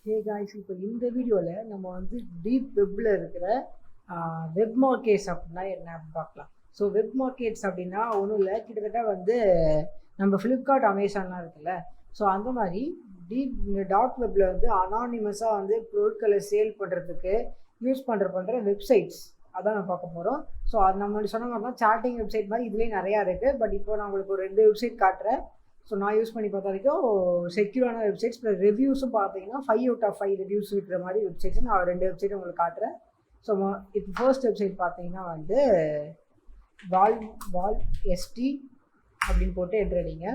Hey guys, இப்போ இந்த வீடியோவில் நம்ம வந்து டீப் வெப்பில் இருக்கிற வெப் மார்க்கெட்ஸ் அப்படின்னா என்ன அப்படின்னு பார்க்கலாம். ஸோ வெப் மார்க்கெட்ஸ் அப்படின்னா ஒன்றும் இல்லை, கிட்டத்தட்ட வந்து நம்ம ஃப்ளிப்கார்ட் அமேசான்லாம் இருக்குல்ல, ஸோ அந்த மாதிரி இந்த டார்க் வெப்பில் வந்து அனானிமஸாக வந்து பொருட்களை சேல் பண்ணுறதுக்கு யூஸ் பண்ணுற வெப்சைட்ஸ் அதான் நம்ம பார்க்க போகிறோம். ஸோ அது நம்ம சொன்ன மாதிரி தான் சாட்டிங் வெப்சைட் மாதிரி இதுலேயும் நிறையா இருக்குது. பட் இப்போ நான் உங்களுக்கு ஒரு 2 வெப்சைட் காட்டுறேன். ஸோ நான் யூஸ் பண்ணி பார்த்த வரைக்கும் செக்யூரான வெப்சைட்ஸ் ப்ளஸ் ரிவ்யூஸும் பார்த்தீங்கன்னா 5 out of 5 ரிவ்யூஸ் இருக்கிற மாதிரி வெப்சைட்ஸ் நான் 2 வெப்சைட் உங்களுக்கு காட்டுறேன். ஸோ இப்போ ஃபர்ஸ்ட் வெப்சைட் பார்த்தீங்கன்னா வந்து வால் எஸ்டி அப்படின்னு போட்டு என்ட்ரு அடிங்க.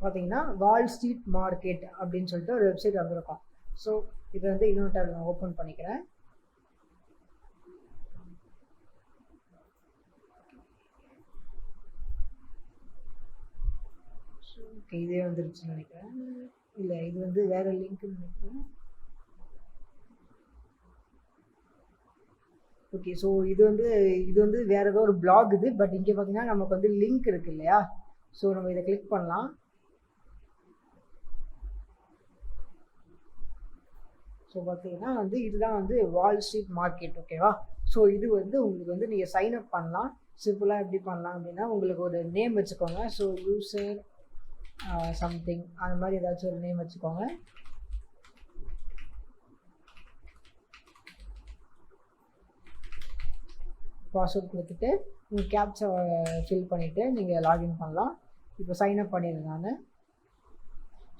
பார்த்தீங்கன்னா வால் ஸ்ட்ரீட் மார்க்கெட் அப்படின்னு சொல்லிட்டு ஒரு வெப்சைட் வந்திருக்கோம். ஸோ இதை வந்து இன்னொரு டைம் நான் ஓப்பன் பண்ணிக்கிறேன். ஓகே, இதே வந்துருச்சுன்னு நினைக்கிறேன். இல்லை, இது வந்து வேற லிங்க்னு நினைக்கிறேன். ஓகே, ஸோ இது வந்து வேற ஏதோ ஒரு பிளாக் இது. பட் இங்கே பார்த்தீங்கன்னா நமக்கு வந்து லிங்க் இருக்கு இல்லையா, ஸோ நம்ம இதை கிளிக் பண்ணலாம். ஸோ பார்த்தீங்கன்னா வந்து இதுதான் வந்து வால் ஸ்ட்ரீட் மார்க்கெட். ஓகேவா? ஸோ இது வந்து உங்களுக்கு வந்து நீங்கள் சைன் அப் பண்ணலாம். சிம்பிளாக எப்படி பண்ணலாம் அப்படின்னா, உங்களுக்கு ஒரு நேம் வச்சுக்கோங்க. ஸோ யூசர் சம்திங் அந்த மாதிரி ஏதாச்சும் ஒரு நேம் வச்சுக்கோங்க. பாஸ்வேர்ட் கொடுத்துட்டு உங்கள் கேப்சா ஃபில் பண்ணிவிட்டு நீங்கள் லாகின் பண்ணலாம். இப்போ சைன் அப் பண்ணிடுறேன் நான்.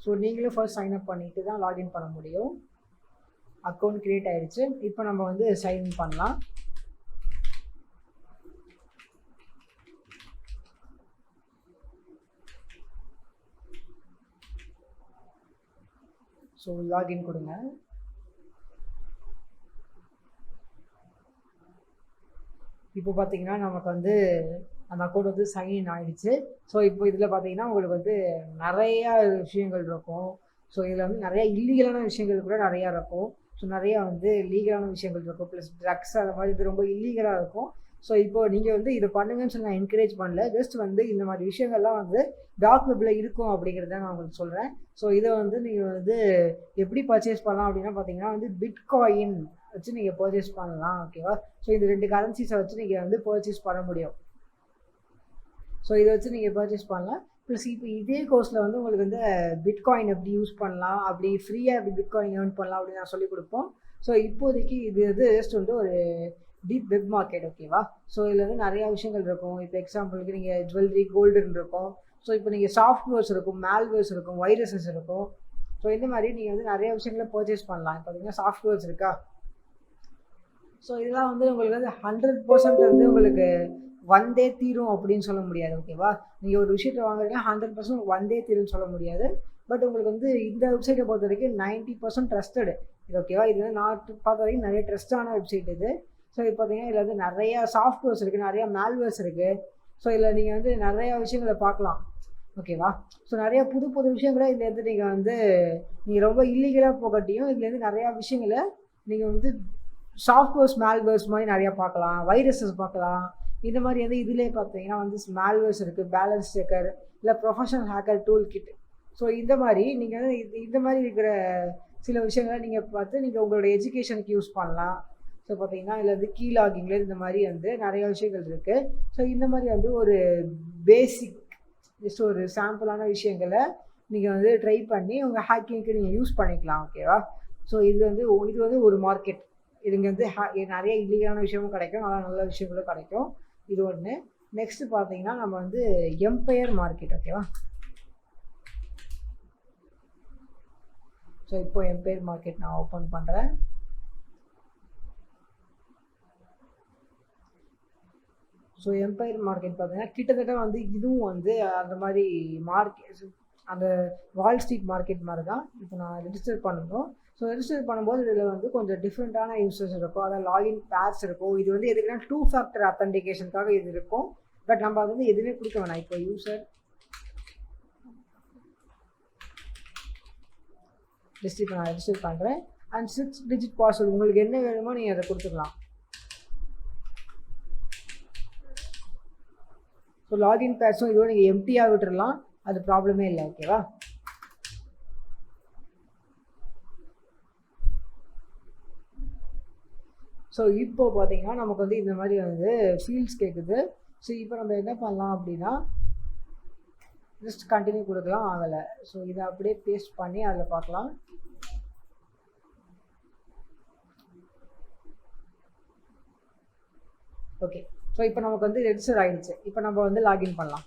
ஸோ நீங்களும் ஃபர்ஸ்ட் சைன் அப் பண்ணிவிட்டு தான் லாகின் பண்ண முடியும். அக்கௌண்ட் க்ரியேட் ஆகிடுச்சு. இப்போ நம்ம வந்து சைன் பண்ணலாம். ஸோ லாகின் கொடுங்க. இப்போ பார்த்தீங்கன்னா நமக்கு வந்து அந்த அக்கௌண்ட் வந்து சைன்இன் ஆகிடுச்சு. ஸோ இப்போ இதில் பார்த்தீங்கன்னா உங்களுக்கு வந்து நிறையா விஷயங்கள் இருக்கும். ஸோ இதில் வந்து நிறையா இல்லீகலான விஷயங்கள் கூட நிறையா இருக்கும். ஸோ நிறையா வந்து லீகலான விஷயங்கள் இருக்கும். ப்ளஸ் ட்ரக்ஸ் அந்த மாதிரி இது ரொம்ப இல்லீகலாக இருக்கும். ஸோ இப்போ நீங்கள் வந்து இதை பண்ணுங்கன்னு சொல்லி நான் என்கரேஜ் பண்ணல. ஜஸ்ட் வந்து இந்த மாதிரி விஷயங்கள்லாம் வந்து டார்க் வெப்பில் இருக்கும் அப்படிங்கிறத நான் உங்களுக்கு சொல்கிறேன். ஸோ இதை வந்து நீங்கள் வந்து எப்படி பர்ச்சேஸ் பண்ணலாம் அப்படின்னா பார்த்தீங்கன்னா வந்து பிட்காயின் வச்சு நீங்கள் பர்ச்சேஸ் பண்ணலாம். ஓகேவா? ஸோ இந்த 2 கரன்சிஸை வச்சு நீங்கள் வந்து பர்ச்சேஸ் பண்ண முடியும். ஸோ இதை வச்சு நீங்கள் பர்ச்சேஸ் பண்ணலாம். ப்ளஸ் இப்போ இதே கோர்ஸில் வந்து உங்களுக்கு வந்து பிட்காயின் எப்படி யூஸ் பண்ணலாம், அப்படி ஃப்ரீயாக எப்படி பிட்காயின் ஏர்ன் பண்ணலாம் அப்படின்னு நான் சொல்லிக் கொடுப்போம். ஸோ இப்போதைக்கு இது வந்து ஜஸ்ட் வந்து ஒரு டீப் வெப் மார்க்கெட். ஓகேவா? ஸோ இதில் வந்து நிறையா விஷயங்கள் இருக்கும். இப்போ எக்ஸாம்பிளுக்கு நீங்கள் ஜுவல்லரி, கோல்டுன்னு இருக்கும். ஸோ இப்போ நீங்கள் சாஃப்ட்வேர்ஸ் இருக்கும், மேல்வேர்ஸ் இருக்கும், வைரஸஸ் இருக்கும். ஸோ இந்த மாதிரி நீங்கள் வந்து நிறைய விஷயங்களை பர்ச்சேஸ் பண்ணலாம். பார்த்தீங்கன்னா சாஃப்ட்வேர்ஸ் இருக்கா. ஸோ இதெல்லாம் வந்து உங்களுக்கு வந்து 100% வந்து உங்களுக்கு வந்தே தீரும் அப்படின்னு சொல்ல முடியாது. ஓகேவா? நீங்கள் ஒரு விஷயத்தை வாங்குறீங்கன்னா 100% வந்தே தீரும்னு சொல்ல முடியாது. பட் உங்களுக்கு வந்து இந்த வெப்சைட்டை பொறுத்த வரைக்கும் 90% ட்ரஸ்டடு இது. ஓகேவா? இது வந்து நான் பார்த்த வரைக்கும் நிறைய ட்ரஸ்டான வெப்சைட் இது. ஸோ இது பார்த்தீங்கன்னா இதில் வந்து நிறையா சாஃப்ட்வேர்ஸ் இருக்குது, நிறையா மேல்வேர்ஸ் இருக்குது. ஸோ இதில் நீங்கள் வந்து நிறையா விஷயங்களை பார்க்கலாம். ஓகேவா? ஸோ நிறையா புது விஷயங்களை இதுலேருந்து நீங்கள் ரொம்ப இல்லீகலாக போகட்டியும் இதுலேருந்து நிறையா விஷயங்களை நீங்கள் வந்து சாஃப்ட்வேர்ஸ், மேல்வேர்ஸ் மாதிரி நிறையா பார்க்கலாம். வைரஸஸ் பார்க்கலாம். இந்த மாதிரி வந்து இதிலே பார்த்தீங்கன்னா வந்து மேல்வேர்ஸ் இருக்குது, பேலன்ஸ் செக்கர், இல்லை professional hacker tool kit. So இந்த மாதிரி நீங்கள் வந்து இந்த மாதிரி இருக்கிற சில விஷயங்களை நீங்கள் பார்த்து நீங்கள் உங்களோட எஜுகேஷனுக்கு யூஸ் பண்ணலாம். ஸோ பார்த்தீங்கன்னா இதில் வந்து கீ லாகிங்கில் இந்த மாதிரி வந்து நிறைய விஷயங்கள் இருக்குது. ஸோ இந்த மாதிரி வந்து ஒரு பேசிக் ஜஸ்ட் ஒரு சாம்பிளான விஷயங்களை நீங்கள் வந்து ட்ரை பண்ணி உங்கள் ஹேக்கிங்க்கு நீங்கள் யூஸ் பண்ணிக்கலாம். ஓகேவா? ஸோ இது வந்து ஒரு மார்க்கெட். இதுங்க வந்து நிறைய இல்லீகலான விஷயமும் கிடைக்கும், நல்ல விஷயங்களும் கிடைக்கும். இது ஒன்று. நெக்ஸ்ட் பார்த்தீங்கன்னா நம்ம வந்து எம்பையர் மார்க்கெட். ஓகேவா? ஸோ இப்போ எம்பையர் மார்க்கெட் நான் ஓப்பன் பண்ணுறேன். ஸோ எம்பையர் மார்க்கெட் பார்த்தீங்கன்னா கிட்டத்தட்ட வந்து இதுவும் வந்து அந்த மாதிரி மார்க்கெட், அந்த வால் ஸ்ட்ரீட் மார்க்கெட் மாதிரி தான். இப்போ நான் ரெஜிஸ்டர் பண்ணணும். ஸோ ரெஜிஸ்டர் பண்ணும்போது இதில் வந்து கொஞ்சம் டிஃப்ரெண்ட்டான யூசர்ஸ் இருக்கும். அதாவது லாகின் பேர்ஸ் இருக்கும். இது வந்து எதுக்குன்னா 2 ஃபேக்டர் அத்தன்டிகேஷனுக்காக இது இருக்கும். பட் நம்ம அது வந்து எதுவுமே கொடுக்க வேணாம். இப்போ யூசர் இப்போ நான் ரெஜிஸ்டர் பண்ணுறேன். அண்ட் 6 டிஜிட் பாஸ்வேர்டு உங்களுக்கு என்ன வேணுமோ நீங்கள் அதை கொடுத்துக்கலாம். ஸோ லாகின் பேட்ஸும் இதோட நீங்கள் எம்டியாக விட்டுடலாம், அது ப்ராப்ளமே இல்லை. ஓகேவா? ஸோ இப்போ பார்த்தீங்கன்னா நமக்கு வந்து இந்த மாதிரி வந்து ஃபீல்ட்ஸ் கேட்குது. ஸோ இப்போ நம்ம என்ன பண்ணலாம் அப்படின்னா ஜஸ்ட் கண்டினியூ கொடுக்கலாம், ஆகலை. ஸோ இதை அப்படியே பேஸ்ட் பண்ணி அதில் பார்க்கலாம். ஓகே, ஸோ இப்போ நமக்கு வந்து ரெஜிஸ்டர் ஆகிடுச்சு. இப்போ நம்ம வந்து லாகின் பண்ணலாம்.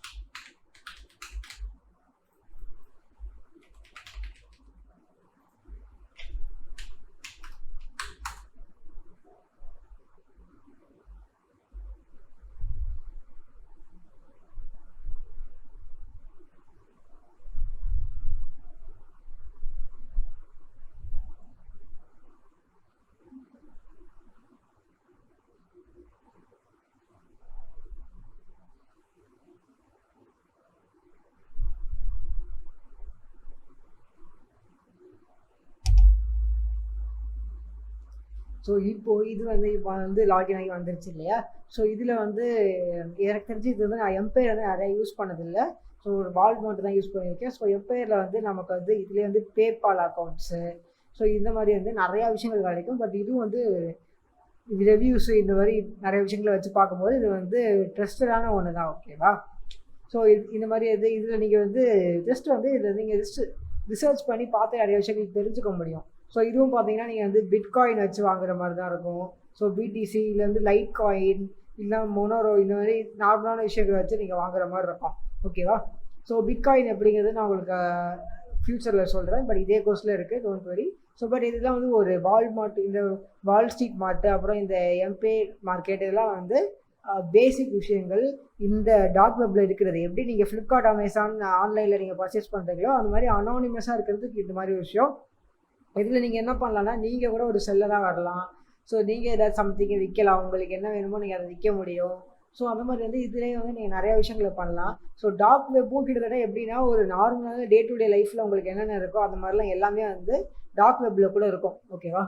ஸோ இப்போது இது வந்து இப்போ வந்து லாகின் ஆகி வந்துருச்சு இல்லையா? ஸோ இதில் வந்து எனக்கு தெரிஞ்சு இது வந்து நான் எம்பையர் வந்து நிறையா யூஸ் பண்ணதில்லை. ஸோ ஒரு வால்மார்ட் தான் யூஸ் பண்ணியிருக்கேன். ஸோ எம்பையரில் வந்து நமக்கு வந்து இதுலேயே வந்து பேபால் அக்கௌண்ட்ஸு, ஸோ இந்த மாதிரி வந்து நிறையா விஷயங்கள் கிடைக்கும். பட் இதுவும் வந்து ரிவ்யூஸு இந்த மாதிரி நிறைய விஷயங்களை வச்சு பார்க்கும்போது இது வந்து ட்ரஸ்டடான ஒன்று தான். ஓகேவா? ஸோ இந்த மாதிரி இதில் நீங்கள் வந்து ஜஸ்ட் வந்து இதில் நீங்கள் ஜஸ்ட் ரிசர்ச் பண்ணி பார்த்து நிறைய விஷயங்கள் தெரிஞ்சுக்க முடியும். ஸோ இதுவும் பார்த்தீங்கன்னா நீங்கள் வந்து பிட்காயின் வச்சு வாங்குற மாதிரி தான் இருக்கும். ஸோ பிடிசி இல்லைருந்து லைட் காயின் இல்லை மொனோரோ இந்த மாதிரி நார்மலான விஷயங்களை வச்சு நீங்கள் வாங்குற மாதிரி இருக்கும். ஓகேவா? ஸோ பிட்காயின் எப்படிங்கிறது நான் உங்களுக்கு ஃப்யூச்சரில் சொல்கிறேன். பட் இதே கோர்ஸில் இருக்குது, டோன்ட் வரி. ஸோ பட் இதெல்லாம் வந்து ஒரு வால்மார்ட், இந்த வால் ஸ்ட்ரீட் மார்ட்டு, அப்புறம் இந்த எம்பே மார்க்கெட், இதெல்லாம் வந்து பேசிக் விஷயங்கள் இந்த டார்க் வெப்பில் இருக்கிறது. எப்படி நீங்கள் ஃப்ளிப்கார்ட், அமேசான் ஆன்லைனில் நீங்கள் பர்ச்சேஸ் பண்ணுறீங்களோ அந்த மாதிரி அனானிமஸாக இருக்கிறதுக்கு இந்த மாதிரி விஷயம். இதில் நீங்கள் என்ன பண்ணலான்னா நீங்கள் கூட ஒரு செல்லராக வரலாம். ஸோ நீங்கள் ஏதாவது சம்திங்கை விற்கலாம், உங்களுக்கு என்ன வேணுமோ நீங்கள் அதை விற்க முடியும். ஸோ அந்த மாதிரி வந்து இதுலேயே வந்து நீங்கள் நிறையா விஷயங்களை பண்ணலாம். ஸோ டார்க் வெப்பும் கிட்டத்தட்ட எப்படின்னா ஒரு நார்மலான டே டு டே லைஃப்பில் உங்களுக்கு என்னென்ன இருக்கோ அந்த மாதிரிலாம் எல்லாமே வந்து டார்க் வெப்பில் கூட இருக்கும். ஓகேவா?